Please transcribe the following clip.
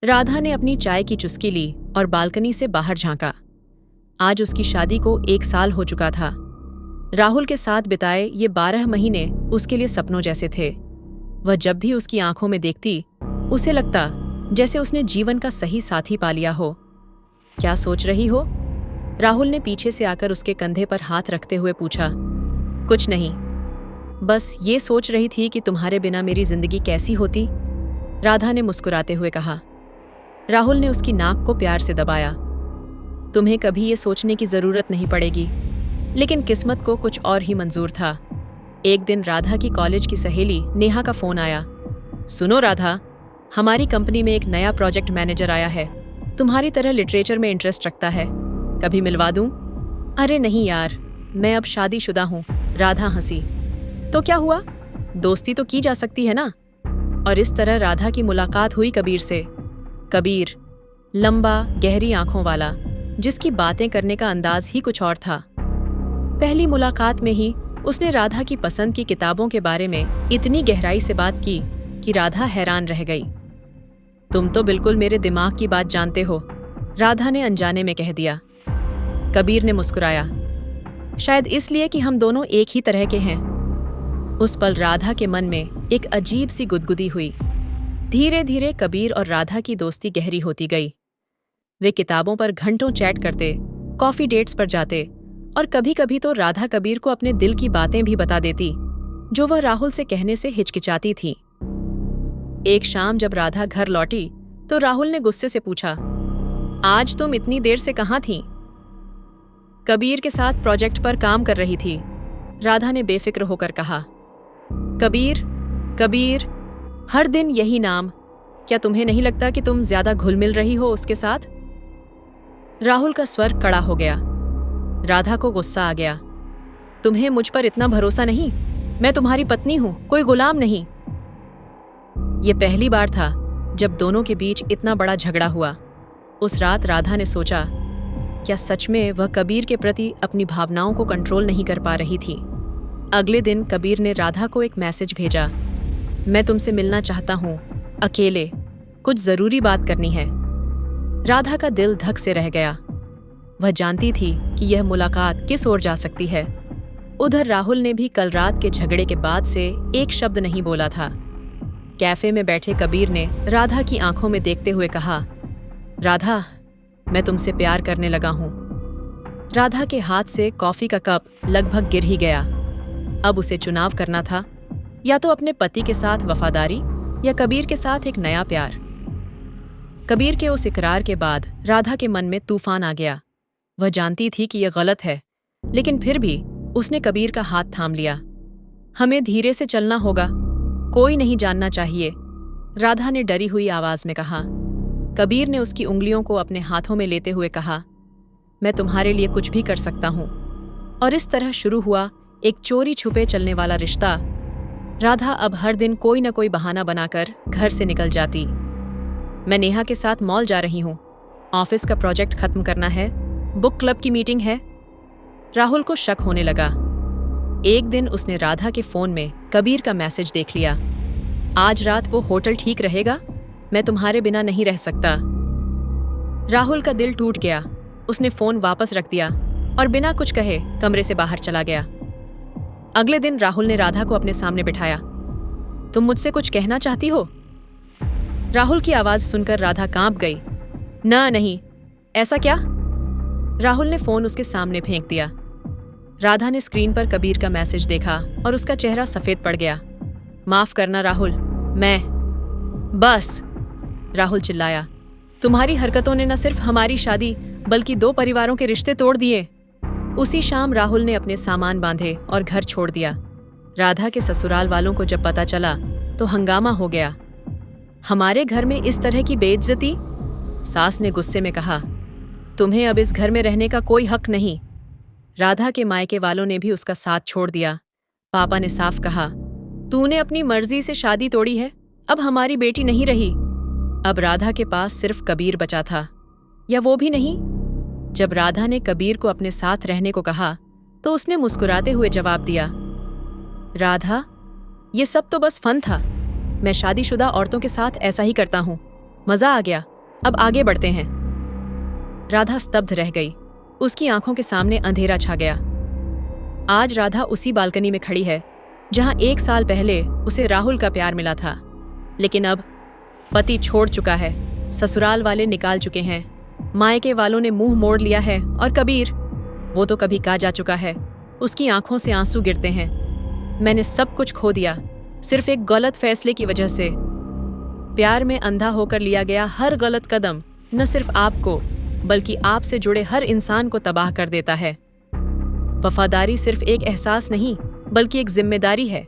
राधा ने अपनी चाय की चुस्की ली और बालकनी से बाहर झांका। आज उसकी शादी को 1 साल हो चुका था। राहुल के साथ बिताए ये 12 महीने उसके लिए सपनों जैसे थे। वह जब भी उसकी आंखों में देखती, उसे लगता जैसे उसने जीवन का सही साथी पा लिया हो। क्या सोच रही हो? राहुल ने पीछे से आकर उसके कंधे पर हाथ रखते हुए पूछा। कुछ नहीं, बस ये सोच रही थी कि तुम्हारे बिना मेरी जिंदगी कैसी होती, राधा ने मुस्कुराते हुए कहा। राहुल ने उसकी नाक को प्यार से दबाया। तुम्हें कभी ये सोचने की जरूरत नहीं पड़ेगी, लेकिन किस्मत को कुछ और ही मंजूर था। एक दिन राधा की कॉलेज की सहेली नेहा का फोन आया। सुनो राधा, हमारी कंपनी में एक नया प्रोजेक्ट मैनेजर आया है, तुम्हारी तरह लिटरेचर में इंटरेस्ट रखता है, कभी मिलवा दूं? अरे नहीं यार, मैं अब शादीशुदा हूं, राधा हंसी। तो क्या हुआ, दोस्ती तो की जा सकती है ना। और इस तरह राधा की मुलाकात हुई कबीर से। कबीर, लंबा गहरी आंखों वाला, जिसकी बातें करने का अंदाज ही कुछ और था। पहली मुलाकात में ही उसने राधा की पसंद की किताबों के बारे में इतनी गहराई से बात की कि राधा हैरान रह गई। तुम तो बिल्कुल मेरे दिमाग की बात जानते हो, राधा ने अनजाने में कह दिया। कबीर ने मुस्कुराया। शायद इसलिए कि हम दोनों एक ही तरह के हैं। उस पल राधा के मन में एक अजीब सी गुदगुदी हुई। धीरे धीरे कबीर और राधा की दोस्ती गहरी होती गई। वे किताबों पर घंटों चैट करते, कॉफी डेट्स पर जाते, और कभी कभी तो राधा कबीर को अपने दिल की बातें भी बता देती, जो वह राहुल से कहने से हिचकिचाती थी। एक शाम जब राधा घर लौटी तो राहुल ने गुस्से से पूछा, आज तुम इतनी देर से कहाँ थीं? कबीर के साथ प्रोजेक्ट पर काम कर रही थी, राधा ने बेफिक्र होकर कहा। कबीर, कबीर, हर दिन यही नाम। क्या तुम्हें नहीं लगता कि तुम ज्यादा घुल मिल रही हो उसके साथ? राहुल का स्वर कड़ा हो गया। राधा को गुस्सा आ गया। तुम्हें मुझ पर इतना भरोसा नहीं? मैं तुम्हारी पत्नी हूं, कोई गुलाम नहीं। ये पहली बार था जब दोनों के बीच इतना बड़ा झगड़ा हुआ। उस रात राधा ने सोचा, क्या सच में वह कबीर के प्रति अपनी भावनाओं को कंट्रोल नहीं कर पा रही थी? अगले दिन कबीर ने राधा को एक मैसेज भेजा। मैं तुमसे मिलना चाहता हूं, अकेले, कुछ जरूरी बात करनी है। राधा का दिल धक से रह गया। वह जानती थी कि यह मुलाकात किस ओर जा सकती है। उधर राहुल ने भी कल रात के झगड़े के बाद से एक शब्द नहीं बोला था। कैफे में बैठे कबीर ने राधा की आंखों में देखते हुए कहा, राधा, मैं तुमसे प्यार करने लगा हूं। राधा के हाथ से कॉफी का कप लगभग गिर ही गया। अब उसे चुनाव करना था, या तो अपने पति के साथ वफादारी या कबीर के साथ एक नया प्यार। कबीर के उस इकरार के बाद राधा के मन में तूफान आ गया। वह जानती थी कि यह गलत है, लेकिन फिर भी उसने कबीर का हाथ थाम लिया। हमें धीरे से चलना होगा, कोई नहीं जानना चाहिए, राधा ने डरी हुई आवाज में कहा। कबीर ने उसकी उंगलियों को अपने हाथों में लेते हुए कहा, मैं तुम्हारे लिए कुछ भी कर सकता हूं। और इस तरह शुरू हुआ एक चोरी छुपे चलने वाला रिश्ता। राधा अब हर दिन कोई न कोई बहाना बनाकर घर से निकल जाती। मैं नेहा के साथ मॉल जा रही हूँ, ऑफिस का प्रोजेक्ट खत्म करना है, बुक क्लब की मीटिंग है। राहुल को शक होने लगा। एक दिन उसने राधा के फोन में कबीर का मैसेज देख लिया। आज रात वो होटल ठीक रहेगा, मैं तुम्हारे बिना नहीं रह सकता। राहुल का दिल टूट गया। उसने फोन वापस रख दिया और बिना कुछ कहे कमरे से बाहर चला गया। अगले दिन राहुल ने राधा को अपने सामने बिठाया। तुम मुझसे कुछ कहना चाहती हो? राहुल की आवाज सुनकर राधा कांप गई। ना नहीं, ऐसा क्या? राहुल ने फोन उसके सामने फेंक दिया। राधा ने स्क्रीन पर कबीर का मैसेज देखा और उसका चेहरा सफेद पड़ गया। माफ करना राहुल, मैं। बस, राहुल चिल्लाया, तुम्हारी हरकतों ने न सिर्फ हमारी शादी बल्कि 2 परिवारों के रिश्ते तोड़ दिए। उसी शाम राहुल ने अपने सामान बांधे और घर छोड़ दिया। राधा के ससुराल वालों को जब पता चला तो हंगामा हो गया। हमारे घर में इस तरह की बेइज्जती? सास ने गुस्से में कहा, तुम्हें अब इस घर में रहने का कोई हक नहीं। राधा के मायके वालों ने भी उसका साथ छोड़ दिया। पापा ने साफ कहा, तूने अपनी मर्जी से शादी तोड़ी है, अब हमारी बेटी नहीं रही। अब राधा के पास सिर्फ कबीर बचा था, या वो भी नहीं। जब राधा ने कबीर को अपने साथ रहने को कहा तो उसने मुस्कुराते हुए जवाब दिया, राधा, ये सब तो बस फन था। मैं शादीशुदा औरतों के साथ ऐसा ही करता हूँ, मजा आ गया, अब आगे बढ़ते हैं। राधा स्तब्ध रह गई। उसकी आंखों के सामने अंधेरा छा गया। आज राधा उसी बालकनी में खड़ी है जहां 1 साल पहले उसे राहुल का प्यार मिला था। लेकिन अब पति छोड़ चुका है, ससुराल वाले निकाल चुके हैं, मायके वालों ने मुंह मोड़ लिया है और कबीर, वो तो कभी का जा चुका है। उसकी आंखों से आंसू गिरते हैं। मैंने सब कुछ खो दिया, सिर्फ एक गलत फैसले की वजह से। प्यार में अंधा होकर लिया गया हर गलत कदम न सिर्फ आपको बल्कि आपसे जुड़े हर इंसान को तबाह कर देता है। वफादारी सिर्फ एक एहसास नहीं बल्कि एक जिम्मेदारी है।